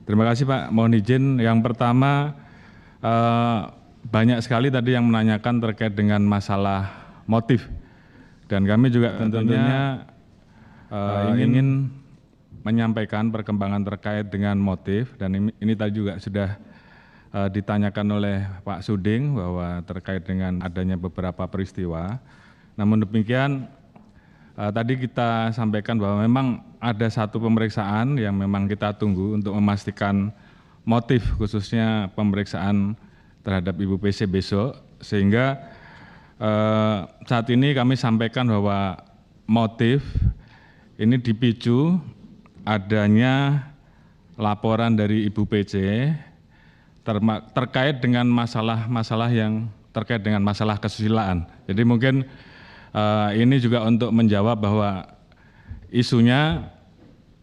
Terima kasih Pak. Mohon izin yang pertama banyak sekali tadi yang menanyakan terkait dengan masalah motif dan kami juga tentunya ingin menyampaikan perkembangan terkait dengan motif dan ini tadi juga sudah ditanyakan oleh Pak Suding bahwa terkait dengan adanya beberapa peristiwa. Namun demikian tadi kita sampaikan bahwa memang ada satu pemeriksaan yang memang kita tunggu untuk memastikan motif khususnya pemeriksaan terhadap Ibu PC besok, sehingga saat ini kami sampaikan bahwa motif ini dipicu adanya laporan dari Ibu PC terkait dengan masalah-masalah yang terkait dengan masalah kesusilaan. Jadi mungkin ini juga untuk menjawab bahwa isunya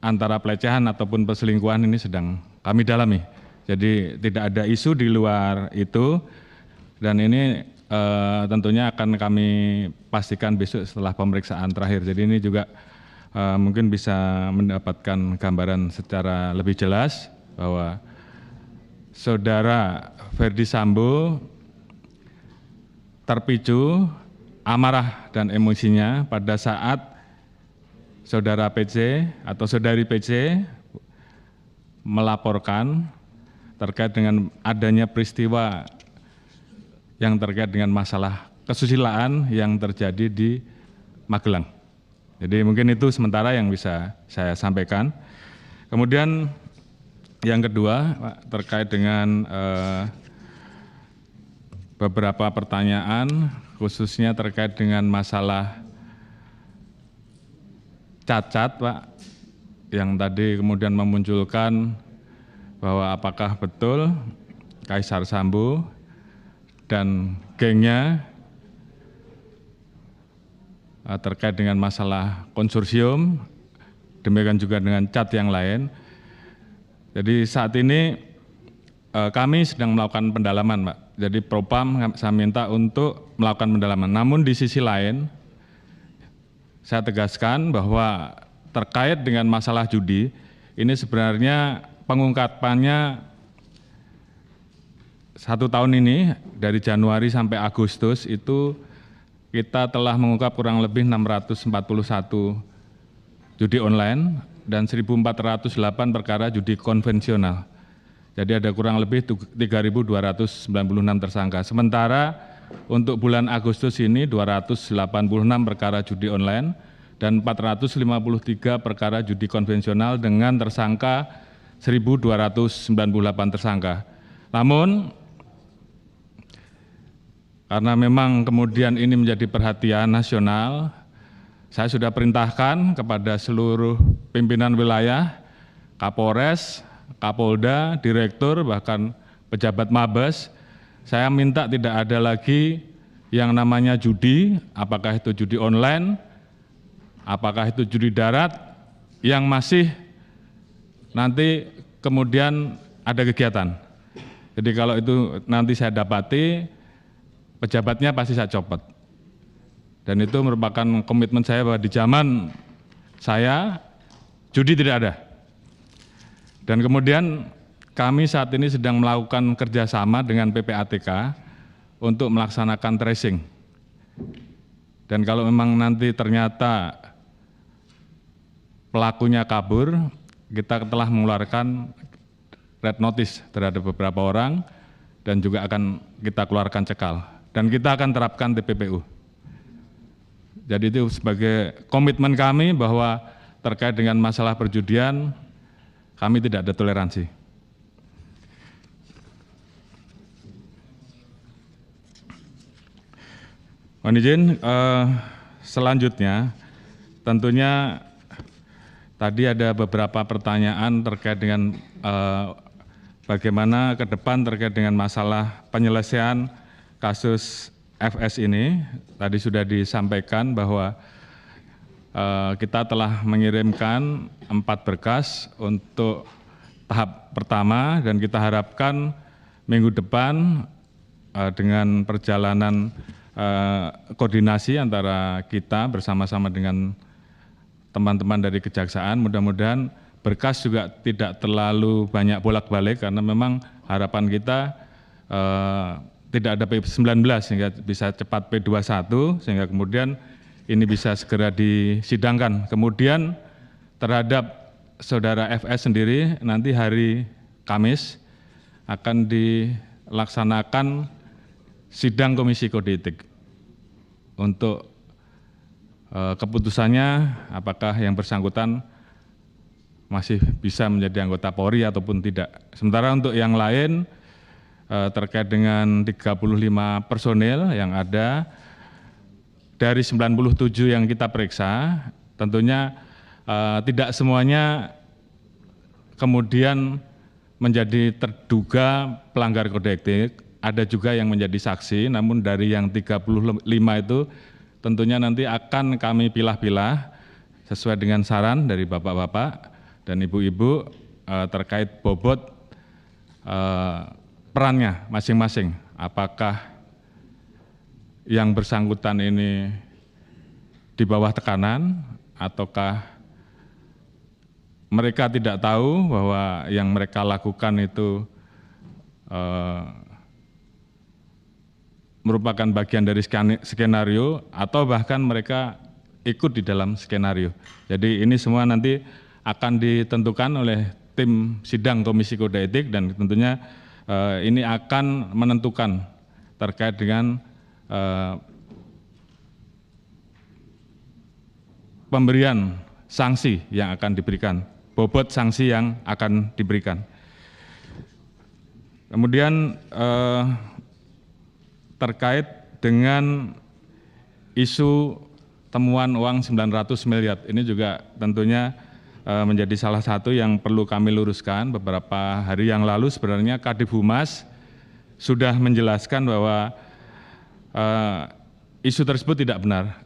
antara pelecehan ataupun perselingkuhan ini sedang kami dalami. Jadi tidak ada isu di luar itu dan ini tentunya akan kami pastikan besok setelah pemeriksaan terakhir. Jadi ini juga mungkin bisa mendapatkan gambaran secara lebih jelas bahwa Saudara Ferdi Sambo terpicu amarah dan emosinya pada saat Saudara PC atau Saudari PC melaporkan terkait dengan adanya peristiwa yang terkait dengan masalah kesusilaan yang terjadi di Magelang. Jadi mungkin itu sementara yang bisa saya sampaikan. Kemudian yang kedua, Pak, terkait dengan beberapa pertanyaan khususnya terkait dengan masalah cacat, Pak, yang tadi kemudian memunculkan bahwa apakah betul Kaisar Sambo dan gengnya terkait dengan masalah konsorsium, demikian juga dengan cat yang lain. Jadi saat ini kami sedang melakukan pendalaman, Pak. Jadi Propam saya minta untuk melakukan pendalaman. Namun di sisi lain, saya tegaskan bahwa terkait dengan masalah judi, ini sebenarnya pengungkapannya 1 tahun ini dari Januari sampai Agustus itu kita telah mengungkap kurang lebih 641 judi online dan 1.408 perkara judi konvensional. Jadi ada kurang lebih 3.296 tersangka. Sementara untuk bulan Agustus ini 286 perkara judi online dan 453 perkara judi konvensional dengan tersangka 1.298 tersangka. Namun karena memang kemudian ini menjadi perhatian nasional, saya sudah perintahkan kepada seluruh pimpinan wilayah, Kapolres, Kapolda, Direktur, bahkan pejabat Mabes, saya minta tidak ada lagi yang namanya judi, apakah itu judi online, apakah itu judi darat, yang masih nanti kemudian ada kegiatan. Jadi kalau itu nanti saya dapati, pejabatnya pasti saya copot. Dan itu merupakan komitmen saya bahwa di zaman saya judi tidak ada. Dan kemudian kami saat ini sedang melakukan kerjasama dengan PPATK untuk melaksanakan tracing. Dan kalau memang nanti ternyata pelakunya kabur, kita telah mengeluarkan red notice terhadap beberapa orang dan juga akan kita keluarkan cekal. Dan kita akan terapkan TPPU. Jadi itu sebagai komitmen kami bahwa terkait dengan masalah perjudian, kami tidak ada toleransi. Mohon izin, selanjutnya tentunya tadi ada beberapa pertanyaan terkait dengan bagaimana ke depan terkait dengan masalah penyelesaian kasus FS ini. Tadi sudah disampaikan bahwa kita telah mengirimkan 4 berkas untuk tahap pertama dan kita harapkan minggu depan dengan perjalanan koordinasi antara kita bersama-sama dengan teman-teman dari Kejaksaan, mudah-mudahan berkas juga tidak terlalu banyak bolak-balik karena memang harapan kita tidak ada P19 sehingga bisa cepat P21 sehingga kemudian ini bisa segera disidangkan. Kemudian terhadap saudara FS sendiri nanti hari Kamis akan dilaksanakan sidang Komisi Kode Etik untuk keputusannya apakah yang bersangkutan masih bisa menjadi anggota Polri ataupun tidak. Sementara untuk yang lain terkait dengan 35 personil yang ada dari 97 yang kita periksa, tentunya tidak semuanya kemudian menjadi terduga pelanggar kode etik, ada juga yang menjadi saksi, namun dari yang 35 itu tentunya nanti akan kami pilah-pilah sesuai dengan saran dari bapak-bapak dan ibu-ibu terkait bobot perannya masing-masing. Apakah yang bersangkutan ini di bawah tekanan ataukah mereka tidak tahu bahwa yang mereka lakukan itu merupakan bagian dari skenario atau bahkan mereka ikut di dalam skenario. Jadi ini semua nanti akan ditentukan oleh tim sidang Komisi Kode Etik dan tentunya ini akan menentukan terkait dengan pemberian sanksi yang akan diberikan, bobot sanksi yang akan diberikan. Kemudian terkait dengan isu temuan uang 900 miliar, ini juga tentunya menjadi salah satu yang perlu kami luruskan. Beberapa hari yang lalu sebenarnya Kadif Humas sudah menjelaskan bahwa isu tersebut tidak benar.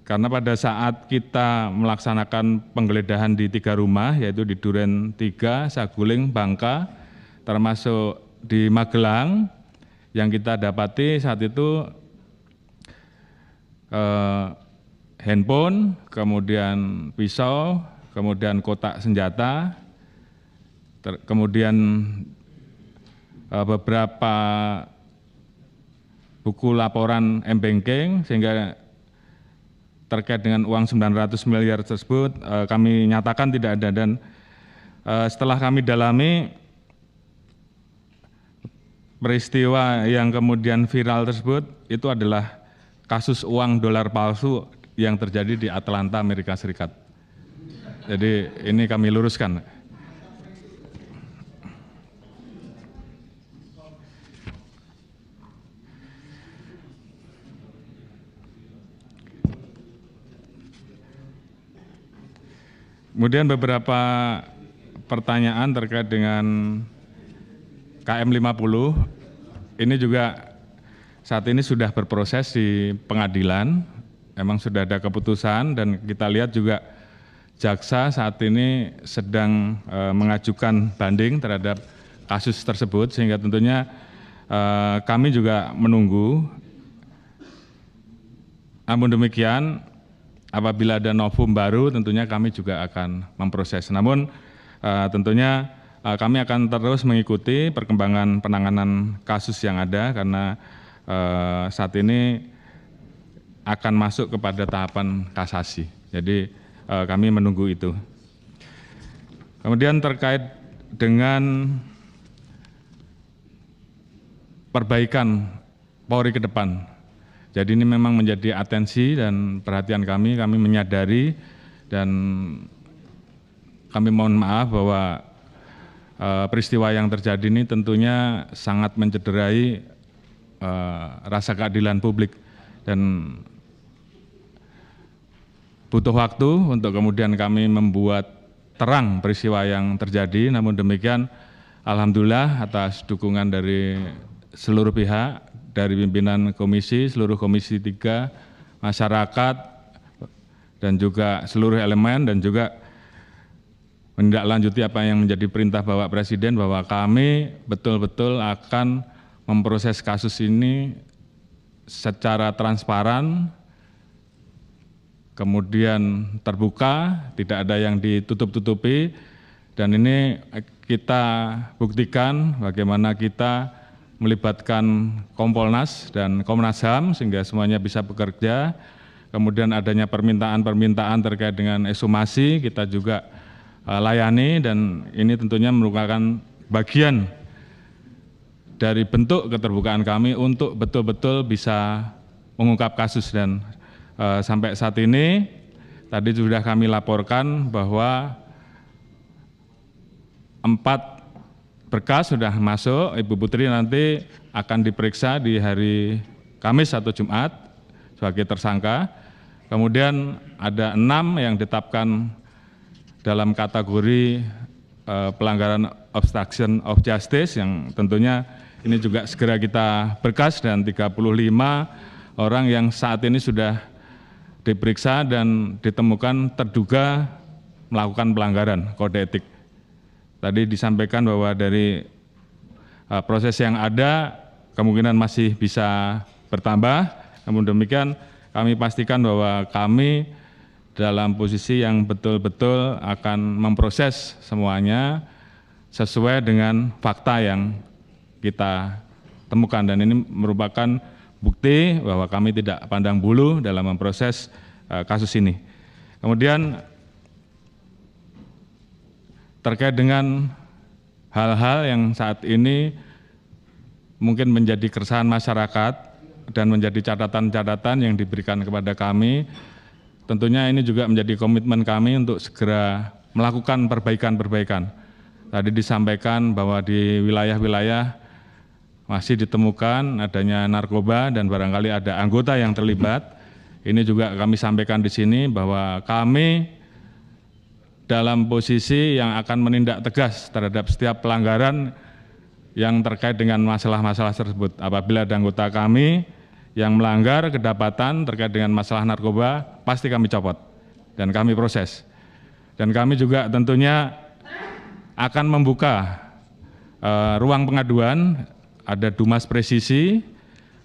Karena pada saat kita melaksanakan penggeledahan di 3 rumah, yaitu di Duren 3, Saguling, Bangka, termasuk di Magelang, yang kita dapati saat itu handphone, kemudian pisau, kemudian kotak senjata, kemudian beberapa buku laporan M-Banking, sehingga terkait dengan uang 900 miliar tersebut kami nyatakan tidak ada. Dan setelah kami dalami peristiwa yang kemudian viral tersebut itu adalah kasus uang dolar palsu yang terjadi di Atlanta, Amerika Serikat. Jadi ini kami luruskan. Kemudian beberapa pertanyaan terkait dengan KM 50, ini juga saat ini sudah berproses di pengadilan, memang sudah ada keputusan dan kita lihat juga jaksa saat ini sedang mengajukan banding terhadap kasus tersebut, sehingga tentunya kami juga menunggu. Namun demikian, apabila ada novum baru tentunya kami juga akan memproses. Namun tentunya kami akan terus mengikuti perkembangan penanganan kasus yang ada karena saat ini akan masuk kepada tahapan kasasi. Jadi kami menunggu itu. Kemudian terkait dengan perbaikan Polri ke depan. Jadi ini memang menjadi atensi dan perhatian kami menyadari dan kami mohon maaf bahwa peristiwa yang terjadi ini tentunya sangat mencederai rasa keadilan publik dan butuh waktu untuk kemudian kami membuat terang peristiwa yang terjadi. Namun demikian, alhamdulillah atas dukungan dari seluruh pihak, dari pimpinan komisi, seluruh komisi 3, masyarakat, dan juga seluruh elemen, dan juga menindaklanjuti apa yang menjadi perintah Bapak Presiden bahwa kami betul-betul akan memproses kasus ini secara transparan, kemudian terbuka, tidak ada yang ditutup-tutupi, Dan ini kita buktikan bagaimana kita melibatkan Kompolnas dan Komnas HAM sehingga semuanya bisa bekerja. Kemudian adanya permintaan-permintaan terkait dengan ekshumasi kita juga layani, dan ini tentunya merupakan bagian dari bentuk keterbukaan kami untuk betul-betul bisa mengungkap kasus. Dan sampai saat ini tadi sudah kami laporkan bahwa 4 berkas sudah masuk. Ibu Putri nanti akan diperiksa di hari Kamis atau Jumat sebagai tersangka. Kemudian ada 6 yang ditetapkan dalam kategori pelanggaran obstruction of justice, yang tentunya ini juga segera kita berkas, dan 35 orang yang saat ini sudah diperiksa dan ditemukan terduga melakukan pelanggaran kode etik. Tadi disampaikan bahwa dari proses yang ada kemungkinan masih bisa bertambah. Namun demikian kami pastikan bahwa kami dalam posisi yang betul-betul akan memproses semuanya sesuai dengan fakta yang kita temukan, dan ini merupakan bukti bahwa kami tidak pandang bulu dalam memproses kasus ini. Kemudian terkait dengan hal-hal yang saat ini mungkin menjadi keresahan masyarakat dan menjadi catatan-catatan yang diberikan kepada kami, tentunya ini juga menjadi komitmen kami untuk segera melakukan perbaikan-perbaikan. Tadi disampaikan bahwa di wilayah-wilayah masih ditemukan adanya narkoba dan barangkali ada anggota yang terlibat. Ini juga kami sampaikan di sini bahwa kami dalam posisi yang akan menindak tegas terhadap setiap pelanggaran yang terkait dengan masalah-masalah tersebut. Apabila ada anggota kami yang melanggar kedapatan terkait dengan masalah narkoba, pasti kami copot dan kami proses. Dan kami juga tentunya akan membuka ruang pengaduan, ada Dumas Presisi,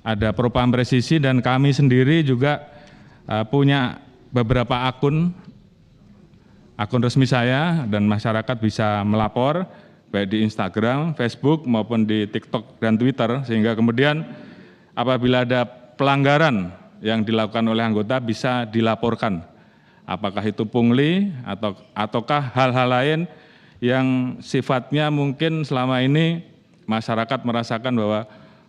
ada Propam Presisi, dan kami sendiri juga punya beberapa akun resmi saya, dan masyarakat bisa melapor baik di Instagram, Facebook maupun di TikTok dan Twitter, sehingga kemudian apabila ada pelanggaran yang dilakukan oleh anggota bisa dilaporkan, apakah itu pungli ataukah hal-hal lain yang sifatnya mungkin selama ini masyarakat merasakan bahwa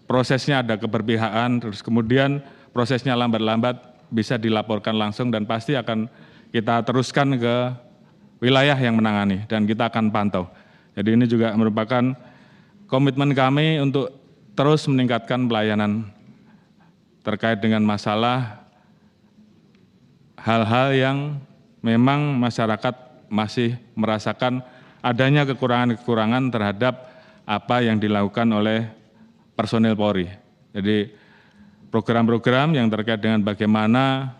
prosesnya ada keberpihakan, terus kemudian prosesnya lambat-lambat, bisa dilaporkan langsung dan pasti akan kita teruskan ke wilayah yang menangani dan kita akan pantau. Jadi ini juga merupakan komitmen kami untuk terus meningkatkan pelayanan terkait dengan masalah hal-hal yang memang masyarakat masih merasakan adanya kekurangan-kekurangan terhadap apa yang dilakukan oleh personil Polri. Jadi program-program yang terkait dengan bagaimana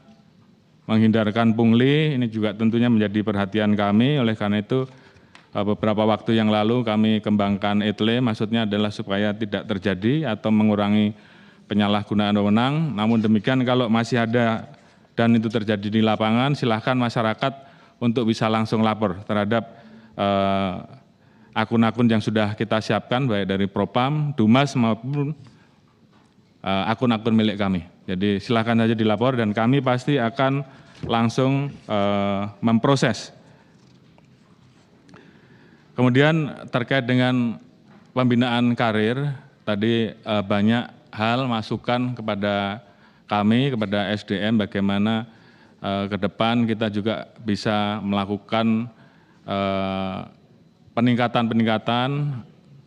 menghindarkan pungli ini juga tentunya menjadi perhatian kami. Oleh karena itu beberapa waktu yang lalu kami kembangkan ETLE, maksudnya adalah supaya tidak terjadi atau mengurangi penyalahgunaan wewenang. Namun demikian kalau masih ada dan itu terjadi di lapangan, silahkan masyarakat untuk bisa langsung lapor terhadap akun-akun yang sudah kita siapkan baik dari Propam, Dumas maupun akun-akun milik kami. Jadi silahkan saja dilapor dan kami pasti akan langsung memproses. Kemudian terkait dengan pembinaan karir, tadi banyak hal masukan kepada kami, kepada SDM, bagaimana ke depan kita juga bisa melakukan peningkatan-peningkatan,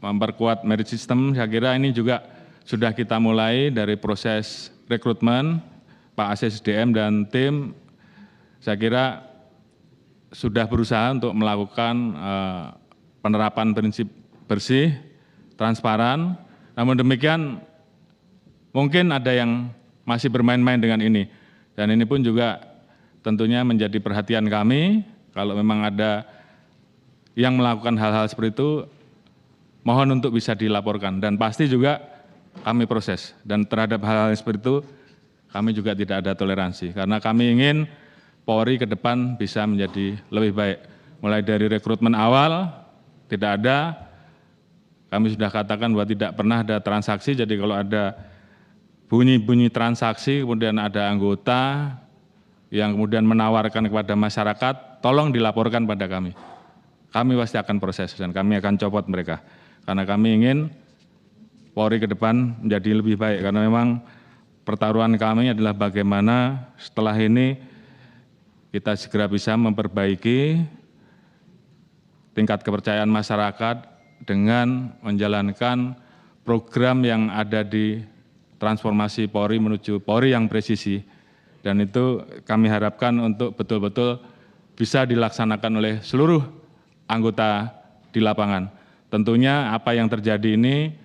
memperkuat merit system. Saya kira ini juga sudah kita mulai dari proses rekrutmen, Pak ASSDM dan tim, saya kira sudah berusaha untuk melakukan penerapan prinsip bersih, transparan. Namun demikian mungkin ada yang masih bermain-main dengan ini. Dan ini pun juga tentunya menjadi perhatian kami. Kalau memang ada yang melakukan hal-hal seperti itu, mohon untuk bisa dilaporkan. Dan pasti juga kami proses. Dan terhadap hal-hal seperti itu, kami juga tidak ada toleransi. Karena kami ingin Polri ke depan bisa menjadi lebih baik. Mulai dari rekrutmen awal, tidak ada. Kami sudah katakan bahwa tidak pernah ada transaksi, jadi kalau ada bunyi-bunyi transaksi, kemudian ada anggota yang kemudian menawarkan kepada masyarakat, tolong dilaporkan pada kami. Kami pasti akan proses dan kami akan copot mereka. Karena kami ingin Polri ke depan menjadi lebih baik, karena memang pertaruhan kami adalah bagaimana setelah ini kita segera bisa memperbaiki tingkat kepercayaan masyarakat dengan menjalankan program yang ada di transformasi Polri menuju Polri yang presisi. Dan itu kami harapkan untuk betul-betul bisa dilaksanakan oleh seluruh anggota di lapangan. Tentunya apa yang terjadi ini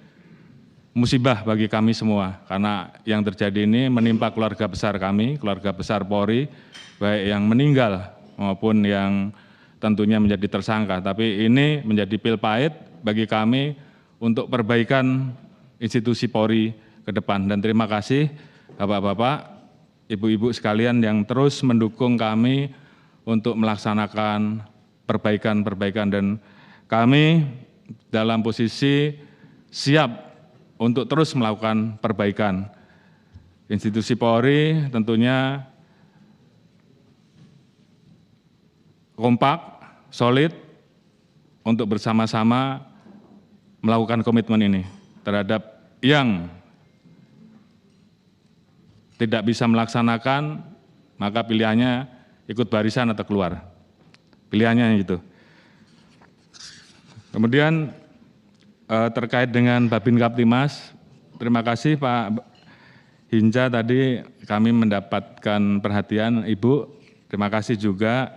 musibah bagi kami semua, karena yang terjadi ini menimpa keluarga besar kami, keluarga besar Polri, baik yang meninggal maupun yang tentunya menjadi tersangka. Tapi ini menjadi pil pahit bagi kami untuk perbaikan institusi Polri ke depan. Dan terima kasih Bapak-Bapak, Ibu-Ibu sekalian yang terus mendukung kami untuk melaksanakan perbaikan-perbaikan, dan kami dalam posisi siap untuk terus melakukan perbaikan. Institusi Polri tentunya kompak, solid untuk bersama-sama melakukan komitmen ini terhadap yang tidak bisa melaksanakan, maka pilihannya ikut barisan atau keluar. Pilihannya itu. Kemudian terkait dengan Babin Kaptimas, terima kasih Pak Hinca, tadi kami mendapatkan perhatian Ibu. Terima kasih juga.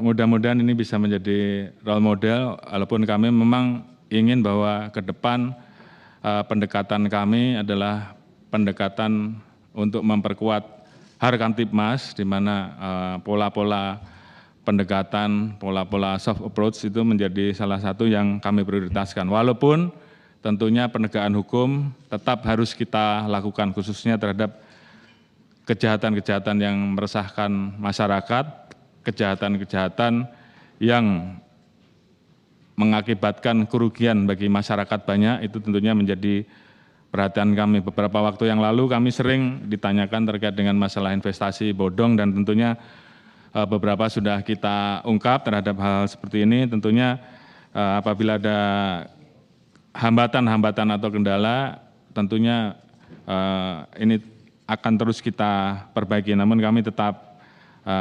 Mudah-mudahan ini bisa menjadi role model, walaupun kami memang ingin bahwa ke depan pendekatan kami adalah pendekatan untuk memperkuat Harkamtibmas, di mana pola-pola pendekatan, pola-pola soft approach itu menjadi salah satu yang kami prioritaskan. Walaupun tentunya penegakan hukum tetap harus kita lakukan, khususnya terhadap kejahatan-kejahatan yang meresahkan masyarakat, kejahatan-kejahatan yang mengakibatkan kerugian bagi masyarakat banyak, itu tentunya menjadi perhatian kami. Beberapa waktu yang lalu kami sering ditanyakan terkait dengan masalah investasi bodong, dan tentunya beberapa sudah kita ungkap terhadap hal seperti ini. Tentunya apabila ada hambatan-hambatan atau kendala, tentunya ini akan terus kita perbaiki. Namun kami tetap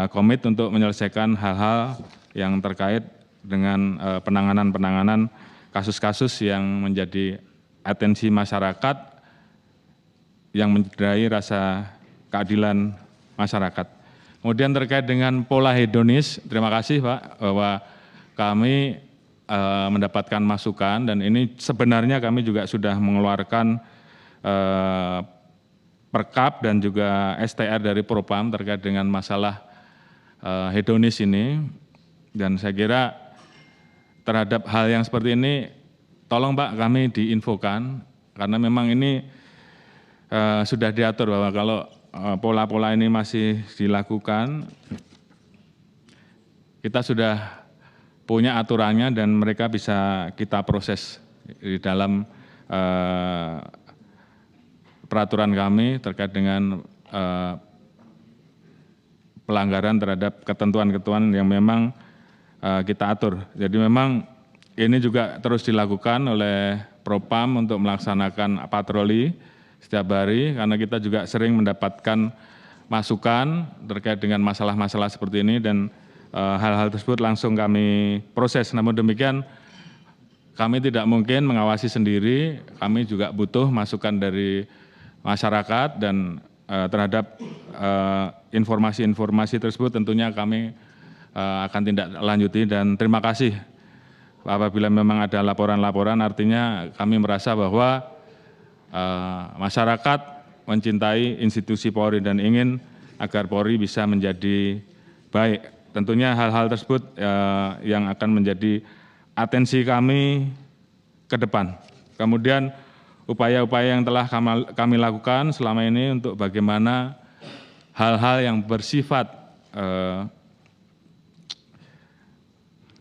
komit untuk menyelesaikan hal-hal yang terkait dengan penanganan-penanganan kasus-kasus yang menjadi atensi masyarakat, yang mencederai rasa keadilan masyarakat. Kemudian terkait dengan pola hedonis, terima kasih Pak, bahwa kami mendapatkan masukan, dan ini sebenarnya kami juga sudah mengeluarkan Perkap dan juga STR dari Propam terkait dengan masalah hedonis ini. Dan saya kira terhadap hal yang seperti ini, tolong Pak kami diinfokan, karena memang ini sudah diatur bahwa kalau pola-pola ini masih dilakukan, kita sudah punya aturannya dan mereka bisa kita proses di dalam peraturan kami terkait dengan pelanggaran terhadap ketentuan-ketentuan yang memang kita atur. Jadi memang ini juga terus dilakukan oleh Propam untuk melaksanakan patroli setiap hari, karena kita juga sering mendapatkan masukan terkait dengan masalah-masalah seperti ini, dan hal-hal tersebut langsung kami proses. Namun demikian kami tidak mungkin mengawasi sendiri, kami juga butuh masukan dari masyarakat, dan terhadap informasi-informasi tersebut tentunya kami akan tindak lanjuti. Dan terima kasih apabila memang ada laporan-laporan, artinya kami merasa bahwa masyarakat mencintai institusi Polri dan ingin agar Polri bisa menjadi baik. Tentunya hal-hal tersebut yang akan menjadi atensi kami ke depan. Kemudian upaya-upaya yang telah kami lakukan selama ini untuk bagaimana hal-hal yang bersifat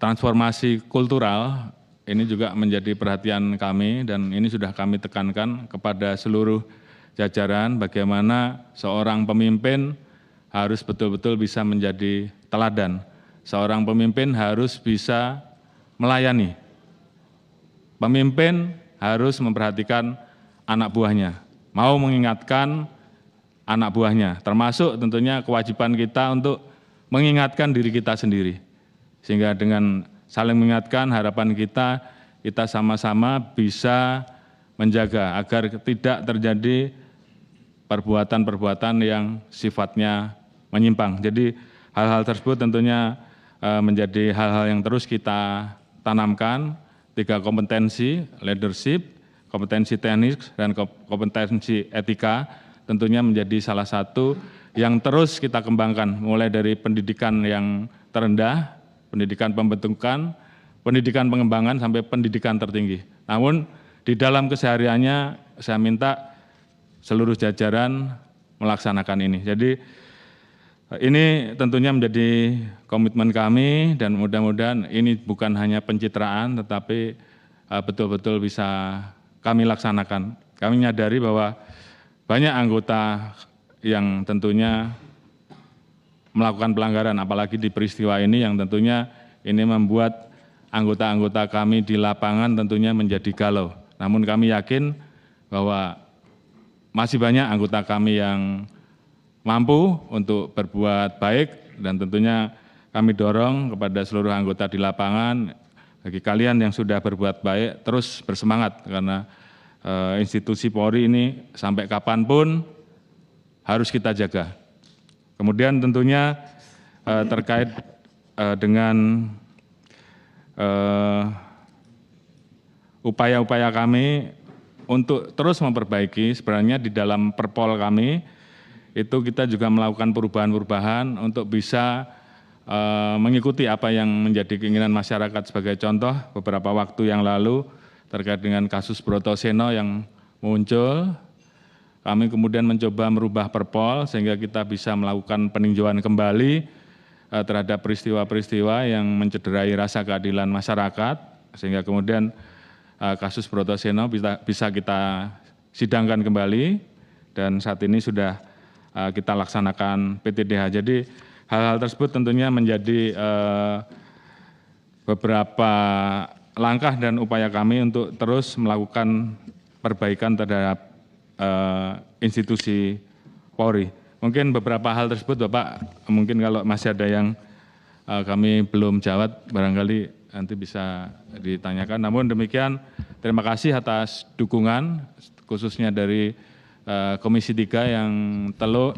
transformasi kultural ini juga menjadi perhatian kami dan ini sudah kami tekankan kepada seluruh jajaran bagaimana seorang pemimpin harus betul-betul bisa menjadi teladan. Seorang pemimpin harus bisa melayani. Pemimpin harus memperhatikan anak buahnya, mau mengingatkan anak buahnya, termasuk tentunya kewajiban kita untuk mengingatkan diri kita sendiri. Sehingga dengan saling mengingatkan, harapan kita sama-sama bisa menjaga agar tidak terjadi perbuatan-perbuatan yang sifatnya menyimpang. Jadi hal-hal tersebut tentunya menjadi hal-hal yang terus kita tanamkan, 3 kompetensi, leadership, kompetensi teknis, dan kompetensi etika, tentunya menjadi salah satu yang terus kita kembangkan, mulai dari pendidikan yang terendah, pendidikan pembentukan, pendidikan pengembangan, sampai pendidikan tertinggi. Namun di dalam kesehariannya saya minta seluruh jajaran melaksanakan ini. Jadi ini tentunya menjadi komitmen kami dan mudah-mudahan ini bukan hanya pencitraan tetapi betul-betul bisa kami laksanakan. Kami menyadari bahwa banyak anggota yang tentunya melakukan pelanggaran, apalagi di peristiwa ini yang tentunya ini membuat anggota-anggota kami di lapangan tentunya menjadi galau. Namun kami yakin bahwa masih banyak anggota kami yang mampu untuk berbuat baik dan tentunya kami dorong kepada seluruh anggota di lapangan, bagi kalian yang sudah berbuat baik terus bersemangat karena institusi Polri ini sampai kapanpun harus kita jaga. Kemudian tentunya terkait dengan upaya-upaya kami untuk terus memperbaiki, sebenarnya di dalam perpol kami itu kita juga melakukan perubahan-perubahan untuk bisa mengikuti apa yang menjadi keinginan masyarakat. Sebagai contoh, beberapa waktu yang lalu terkait dengan kasus Brotoseno yang muncul, kami kemudian mencoba merubah perpol sehingga kita bisa melakukan peninjauan kembali terhadap peristiwa-peristiwa yang mencederai rasa keadilan masyarakat, sehingga kemudian kasus Brotoseno bisa kita sidangkan kembali dan saat ini sudah kita laksanakan PTDH. Jadi hal-hal tersebut tentunya menjadi beberapa langkah dan upaya kami untuk terus melakukan perbaikan terhadap institusi Polri. Mungkin beberapa hal tersebut Bapak, mungkin kalau masih ada yang kami belum jawab, barangkali nanti bisa ditanyakan. Namun demikian, terima kasih atas dukungan, khususnya dari Komisi 3 yang telah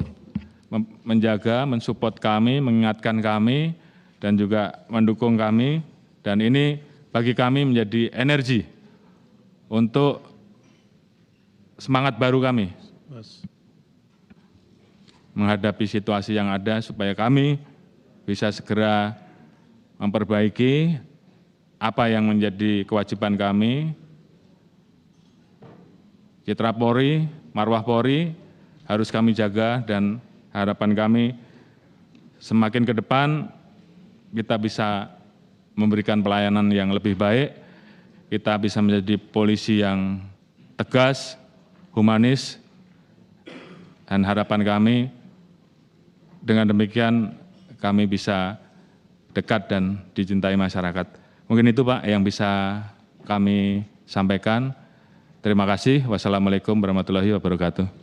menjaga, mensupport kami, mengingatkan kami, dan juga mendukung kami. Dan ini bagi kami menjadi energi untuk semangat baru kami menghadapi situasi yang ada supaya kami bisa segera memperbaiki apa yang menjadi kewajiban kami. Citra Polri, marwah Polri harus kami jaga dan harapan kami semakin ke depan kita bisa memberikan pelayanan yang lebih baik, kita bisa menjadi polisi yang tegas, humanis, dan harapan kami dengan demikian kami bisa dekat dan dicintai masyarakat. Mungkin itu Pak yang bisa kami sampaikan. Terima kasih. Wassalamualaikum warahmatullahi wabarakatuh.